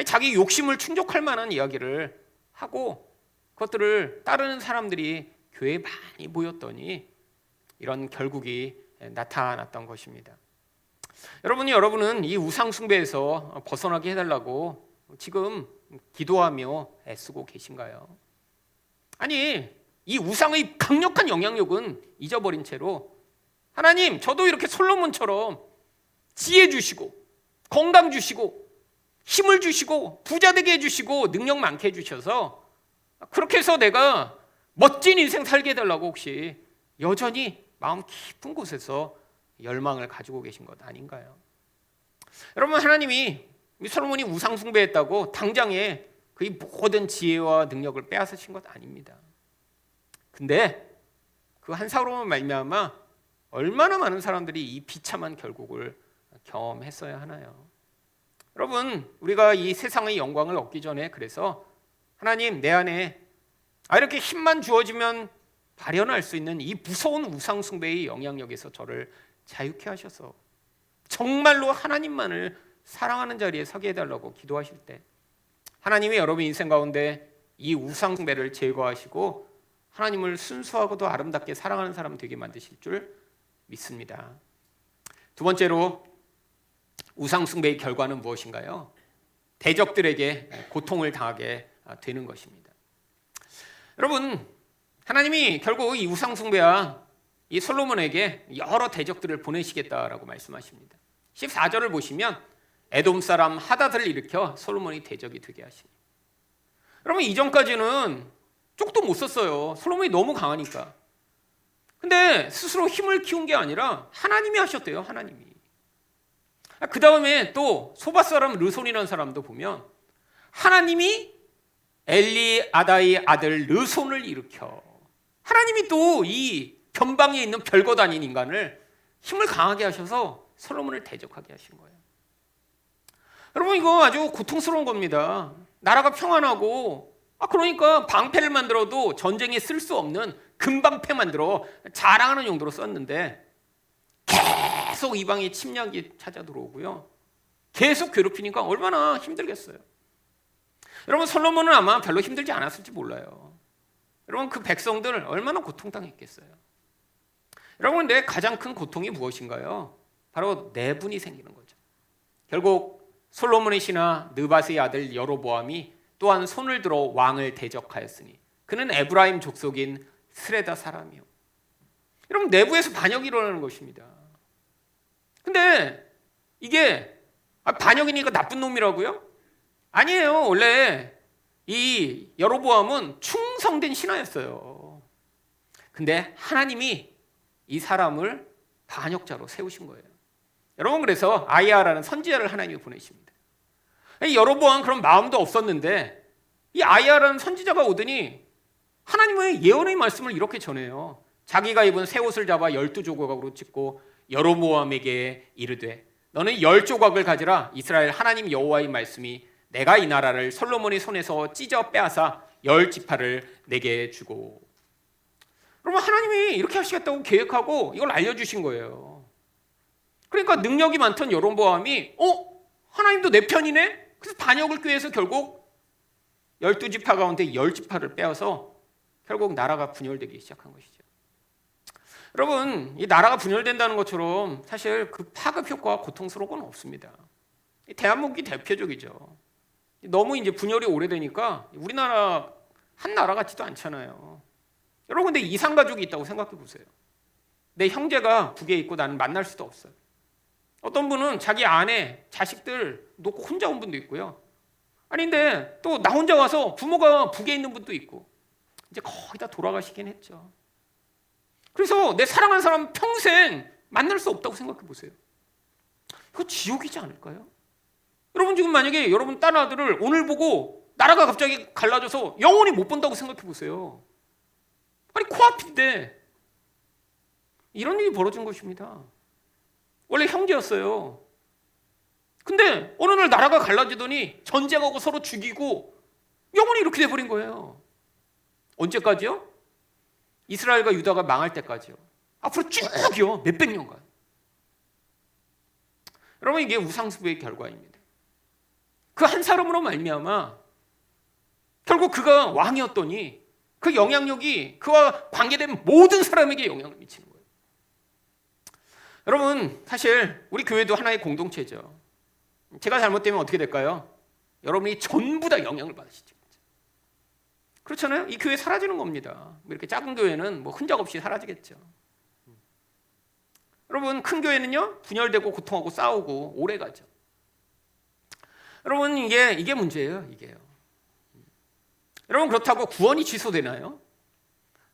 자기 욕심을 충족할 만한 이야기를 하고 그것들을 따르는 사람들이 교회에 많이 모였더니 이런 결국이 나타났던 것입니다. 여러분은 이 우상 숭배에서 벗어나게 해달라고 지금 기도하며 애쓰고 계신가요? 아니 이 우상의 강력한 영향력은 잊어버린 채로 하나님 저도 이렇게 솔로몬처럼 지혜 주시고 건강 주시고 힘을 주시고 부자 되게 해주시고 능력 많게 해주셔서 그렇게 해서 내가 멋진 인생 살게 해달라고 혹시 여전히 마음 깊은 곳에서 열망을 가지고 계신 것 아닌가요? 여러분 하나님이 솔로몬이 우상 숭배했다고 당장에 그의 모든 지혜와 능력을 빼앗으신 것 아닙니다. 근데 그 한 사로만 말미암아 얼마나 많은 사람들이 이 비참한 결국을 경험했어야 하나요? 여러분 우리가 이 세상의 영광을 얻기 전에 그래서 하나님 내 안에 이렇게 힘만 주어지면 발현할 수 있는 이 무서운 우상 숭배의 영향력에서 저를 자유케 하셔서 정말로 하나님만을 사랑하는 자리에 서게 해달라고 기도하실 때 하나님이 여러분 인생 가운데 이 우상 숭배를 제거하시고 하나님을 순수하고도 아름답게 사랑하는 사람 되게 만드실 줄 믿습니다. 두 번째로 우상 숭배의 결과는 무엇인가요? 대적들에게 고통을 당하게 되는 것입니다. 여러분 하나님이 결국 이 우상 숭배와 이 솔로몬에게 여러 대적들을 보내시겠다라고 말씀하십니다. 14절을 보시면 에돔 사람 하닷을 일으켜 솔로몬이 대적이 되게 하시니. 여러분 이전까지는 쪽도 못 썼어요. 솔로몬이 너무 강하니까. 근데 스스로 힘을 키운 게 아니라 하나님이 하셨대요. 하나님이. 그 다음에 또 소바 사람 르손이라는 사람도 보면 하나님이 엘리 아다의 아들 르손을 일으켜 하나님이 또 이 변방에 있는 별것 아닌 인간을 힘을 강하게 하셔서 솔로몬을 대적하게 하신 거예요. 여러분 이거 아주 고통스러운 겁니다. 나라가 평안하고 그러니까 방패를 만들어도 전쟁에 쓸 수 없는 금방패 만들어 자랑하는 용도로 썼는데 계속 이방의 침략이 찾아 들어오고요. 계속 괴롭히니까 얼마나 힘들겠어요. 여러분 솔로몬은 아마 별로 힘들지 않았을지 몰라요. 여러분 그 백성들 얼마나 고통당했겠어요. 여러분 내 가장 큰 고통이 무엇인가요? 바로 내분이 생기는 거죠. 결국 솔로몬의 신하 느밧의 아들 여로보암이 또한 손을 들어 왕을 대적하였으니 그는 에브라임 족속인 스레다 사람이요. 여러분 내부에서 반역이 일어나는 것입니다. 근데 이게 반역이니까 나쁜 놈이라고요? 아니에요. 원래 이 여로보암은 충성된 신하였어요. 근데 하나님이 이 사람을 반역자로 세우신 거예요. 여러분, 그래서 아이야라는 선지자를 하나님이 보내십니다. 여로보암 그런 마음도 없었는데 이 아이야라는 선지자가 오더니 하나님의 예언의 말씀을 이렇게 전해요. 자기가 입은 새 옷을 잡아 12조각으로 찢고 여로보암에게 이르되 너는 10조각을 가지라. 이스라엘 하나님 여호와의 말씀이 내가 이 나라를 솔로몬의 손에서 찢어 빼앗아 10지파를 내게 주고. 그러면 하나님이 이렇게 하시겠다고 계획하고 이걸 알려주신 거예요. 그러니까 능력이 많던 여로보암이 하나님도 내 편이네? 그래서 반역을 꾀해서 결국 12지파 가운데 10지파를 빼앗아 결국 나라가 분열되기 시작한 것이죠. 여러분, 이 나라가 분열된다는 것처럼 사실 그 파급 효과가 고통스러운 건 없습니다. 대한민국이 대표적이죠. 너무 이제 분열이 오래되니까 우리나라 한 나라 같지도 않잖아요. 여러분, 근데 이산가족이 있다고 생각해 보세요. 내 형제가 북에 있고 나는 만날 수도 없어요. 어떤 분은 자기 아내, 자식들 놓고 혼자 온 분도 있고요. 아닌데 또 나 혼자 와서 부모가 북에 있는 분도 있고 이제 거의 다 돌아가시긴 했죠. 그래서 내 사랑하는 사람 평생 만날 수 없다고 생각해 보세요. 이거 지옥이지 않을까요? 여러분, 지금 만약에 여러분 딸 아들을 오늘 보고 나라가 갑자기 갈라져서 영원히 못 본다고 생각해 보세요. 아니, 코앞인데 이런 일이 벌어진 것입니다. 원래 형제였어요. 근데 어느 날 나라가 갈라지더니 전쟁하고 서로 죽이고 영원히 이렇게 돼버린 거예요. 언제까지요? 이스라엘과 유다가 망할 때까지요. 앞으로 쭉이요. 몇백 년간. 여러분, 이게 우상숭배의 결과입니다. 그 한 사람으로 말미암아 결국 그가 왕이었더니 그 영향력이 그와 관계된 모든 사람에게 영향을 미치는 거예요. 여러분, 사실 우리 교회도 하나의 공동체죠. 제가 잘못되면 어떻게 될까요? 여러분이 전부 다 영향을 받으시죠. 그렇잖아요? 이 교회 사라지는 겁니다. 이렇게 작은 교회는 뭐 흔적 없이 사라지겠죠. 여러분, 큰 교회는요, 분열되고 고통하고 싸우고 오래 가죠. 여러분, 이게 문제예요. 이게요. 여러분, 그렇다고 구원이 취소되나요?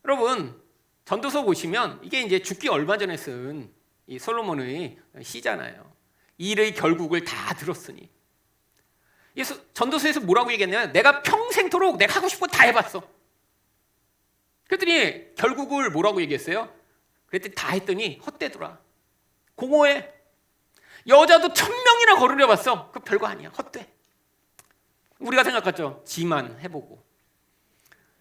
여러분, 전도서 보시면 이게 이제 죽기 얼마 전에 쓴 이 솔로몬의 시잖아요. 일의 결국을 다 들었으니. 전도서에서 뭐라고 얘기했냐면 내가 평생토록 내가 하고 싶은 거 다 해봤어. 그랬더니 결국을 뭐라고 얘기했어요? 그랬더니 다 했더니 헛되더라. 공허해. 여자도 1000명이나 거르려봤어. 그 별거 아니야. 헛돼. 우리가 생각하죠. 지만 해보고.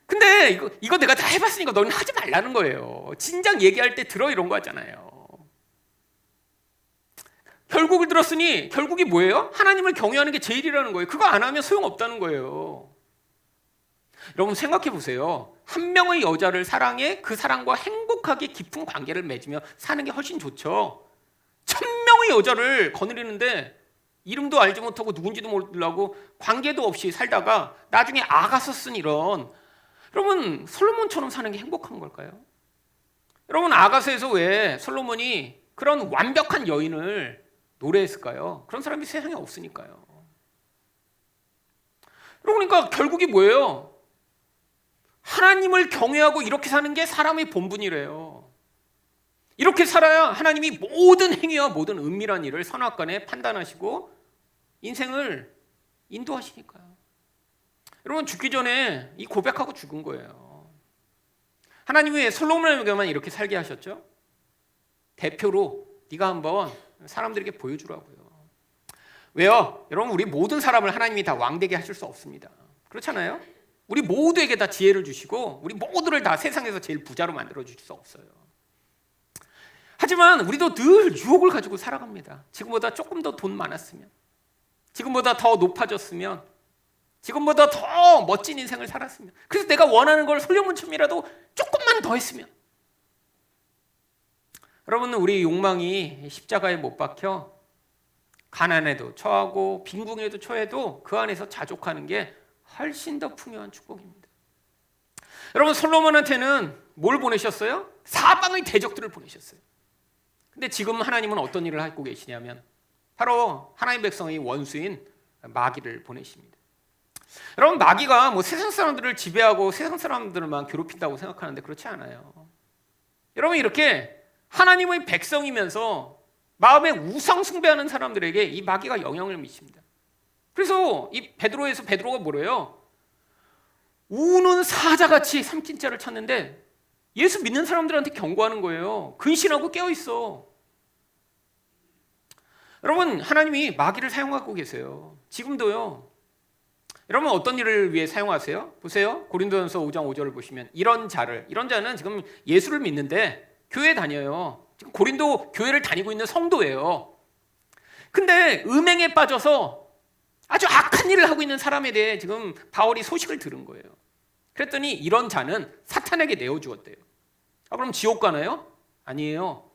근데 이거 내가 다 해봤으니까 너는 하지 말라는 거예요. 진작 얘기할 때 들어 이런 거 하잖아요. 결국을 들었으니 결국이 뭐예요? 하나님을 경외하는 게 제일이라는 거예요. 그거 안 하면 소용없다는 거예요. 여러분, 생각해 보세요. 한 명의 여자를 사랑해 그 사람과 행복하게 깊은 관계를 맺으며 사는 게 훨씬 좋죠. 1000명의 여자를 거느리는데 이름도 알지 못하고 누군지도 모르고 관계도 없이 살다가 나중에 아가서 쓴 이런, 여러분, 솔로몬처럼 사는 게 행복한 걸까요? 여러분, 아가서에서 왜 솔로몬이 그런 완벽한 여인을 노래했을까요? 그런 사람이 세상에 없으니까요. 그러니까 결국이 뭐예요? 하나님을 경외하고 이렇게 사는 게 사람의 본분이래요. 이렇게 살아야 하나님이 모든 행위와 모든 은밀한 일을 선악간에 판단하시고 인생을 인도하시니까요. 여러분, 죽기 전에 이 고백하고 죽은 거예요. 하나님이 왜 솔로몬에게만 이렇게 살게 하셨죠? 대표로 네가 한번 사람들에게 보여주라고요. 왜요? 여러분, 우리 모든 사람을 하나님이 다 왕되게 하실 수 없습니다. 그렇잖아요? 우리 모두에게 다 지혜를 주시고 우리 모두를 다 세상에서 제일 부자로 만들어 주실 수 없어요. 하지만 우리도 늘 유혹을 가지고 살아갑니다. 지금보다 조금 더 돈 많았으면, 지금보다 더 높아졌으면, 지금보다 더 멋진 인생을 살았으면, 그래서 내가 원하는 걸 솔로몬처럼이라도 조금만 더 했으면. 여러분, 우리 욕망이 십자가에 못 박혀 가난에도 처하고 빈궁에도 처해도 그 안에서 자족하는 게 훨씬 더 풍요한 축복입니다. 여러분, 솔로몬한테는 뭘 보내셨어요? 사방의 대적들을 보내셨어요. 근데 지금 하나님은 어떤 일을 하고 계시냐면 바로 하나님 백성의 원수인 마귀를 보내십니다. 여러분, 마귀가 뭐 세상 사람들을 지배하고 세상 사람들만 괴롭힌다고 생각하는데 그렇지 않아요. 여러분, 이렇게 하나님의 백성이면서 마음에 우상 숭배하는 사람들에게 이 마귀가 영향을 미칩니다. 그래서 이 베드로에서 베드로가 뭐래요? 우는 사자같이 삼킨 자를 찾는데 예수 믿는 사람들한테 경고하는 거예요. 근신하고 깨어있어. 여러분, 하나님이 마귀를 사용하고 계세요. 지금도요. 여러분, 어떤 일을 위해 사용하세요? 보세요. 고린도전서 5장 5절을 보시면 이런 자는 지금 예수를 믿는데 교회 다녀요. 지금 고린도 교회를 다니고 있는 성도예요. 근데 음행에 빠져서 아주 악한 일을 하고 있는 사람에 대해 지금 바울이 소식을 들은 거예요. 그랬더니 이런 자는 사탄에게 내어주었대요. 그럼 지옥 가나요? 아니에요.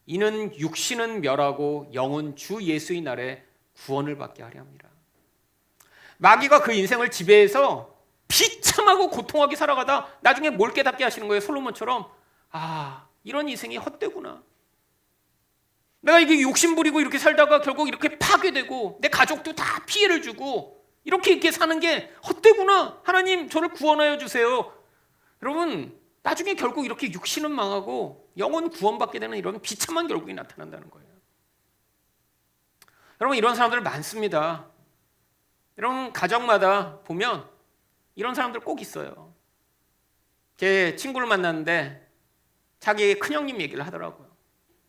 이는 육신은 멸하고 영은 주 예수의 날에 구원을 받게 하려 합니다. 마귀가 그 인생을 지배해서 비참하고 고통하게 살아가다 나중에 뭘 깨닫게 하시는 거예요. 솔로몬처럼 이런 인생이 헛되구나. 내가 이게 욕심 부리고 이렇게 살다가 결국 이렇게 파괴되고 내 가족도 다 피해를 주고 이렇게 사는 게 헛되구나. 하나님, 저를 구원하여 주세요. 여러분, 나중에 결국 이렇게 육신은 망하고 영혼 구원받게 되는 이런 비참한 결국이 나타난다는 거예요. 여러분, 이런 사람들 많습니다. 여러분, 가정마다 보면 이런 사람들 꼭 있어요. 제 친구를 만났는데 자기 큰형님 얘기를 하더라고요.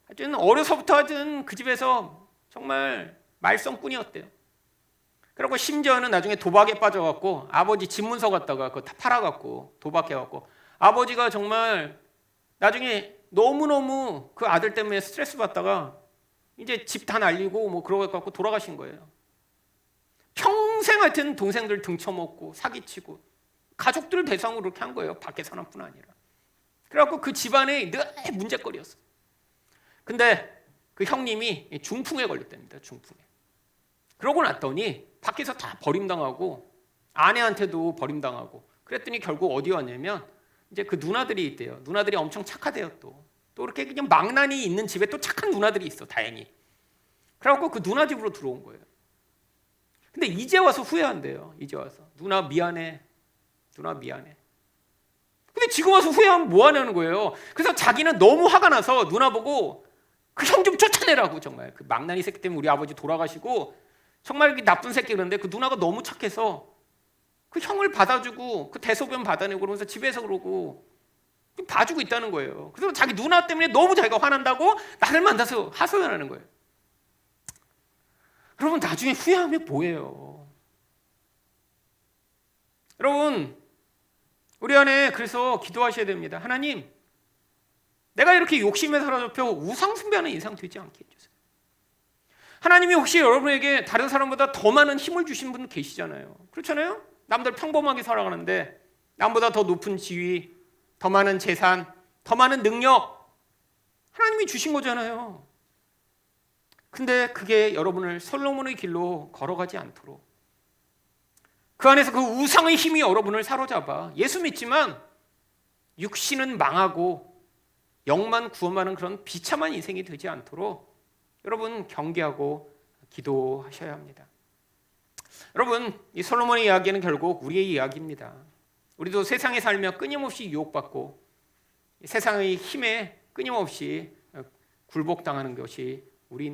하여튼 어려서부터 하여튼 그 집에서 정말 말썽꾼이었대요. 그리고 심지어는 나중에 도박에 빠져갖고 아버지 집문서 갖다가 그거 다 팔아갖고 도박해갖고 아버지가 정말 나중에 너무너무 그 아들 때문에 스트레스 받다가 이제 집 다 날리고 뭐 그러고 돌아가신 거예요. 평생 하여튼 동생들 등쳐먹고 사기치고 가족들 대상으로 그렇게 한 거예요. 밖에 사람뿐 아니라. 그래갖고 그 집안에 늘 문제거리였어요. 근데 그 형님이 중풍에 걸렸답니다. 중풍에. 그러고 났더니 밖에서 다 버림당하고 아내한테도 버림당하고 그랬더니 결국 어디 왔냐면 이제 그 누나들이 있대요. 누나들이 엄청 착하대요. 또 이렇게 그냥 망나니 있는 집에 또 착한 누나들이 있어. 다행히. 그래갖고 그 누나 집으로 들어온 거예요. 근데 이제 와서 후회한대요. 이제 와서. 누나 미안해. 누나 미안해. 근데 지금 와서 후회하면 뭐 하냐는 거예요. 그래서 자기는 너무 화가 나서 누나 보고 그 형 좀 쫓아내라고 정말. 그 망나니 새끼 때문에 우리 아버지 돌아가시고 정말 나쁜 새끼 그런데 그 누나가 너무 착해서 그 형을 받아주고 그 대소변 받아내고 그러면서 집에서 그러고 봐주고 있다는 거예요. 그래서 자기 누나 때문에 너무 자기가 화난다고 나를 만나서 하소연하는 거예요. 여러분, 나중에 후회하면 뭐예요? 여러분, 우리 안에 그래서 기도하셔야 됩니다. 하나님, 내가 이렇게 욕심에 사로잡혀 우상 숭배하는 인상 되지 않게 해주세요. 하나님이 혹시 여러분에게 다른 사람보다 더 많은 힘을 주신 분 계시잖아요. 그렇잖아요? 남들 평범하게 살아가는데 남보다 더 높은 지위, 더 많은 재산, 더 많은 능력 하나님이 주신 거잖아요. 근데 그게 여러분을 솔로몬의 길로 걸어가지 않도록 그 안에서 그 우상의 힘이 여러분을 사로잡아 예수 믿지만 육신은 망하고 영만 구원하는 그런 비참한 인생이 되지 않도록 여러분 경계하고 기도하셔야 합니다. 여러분, 이 솔로몬의 이야기는 결국 우리의 이야기입니다. 우리도 세상에 살며 끊임없이 유혹받고 세상의 힘에 끊임없이 굴복당하는 것이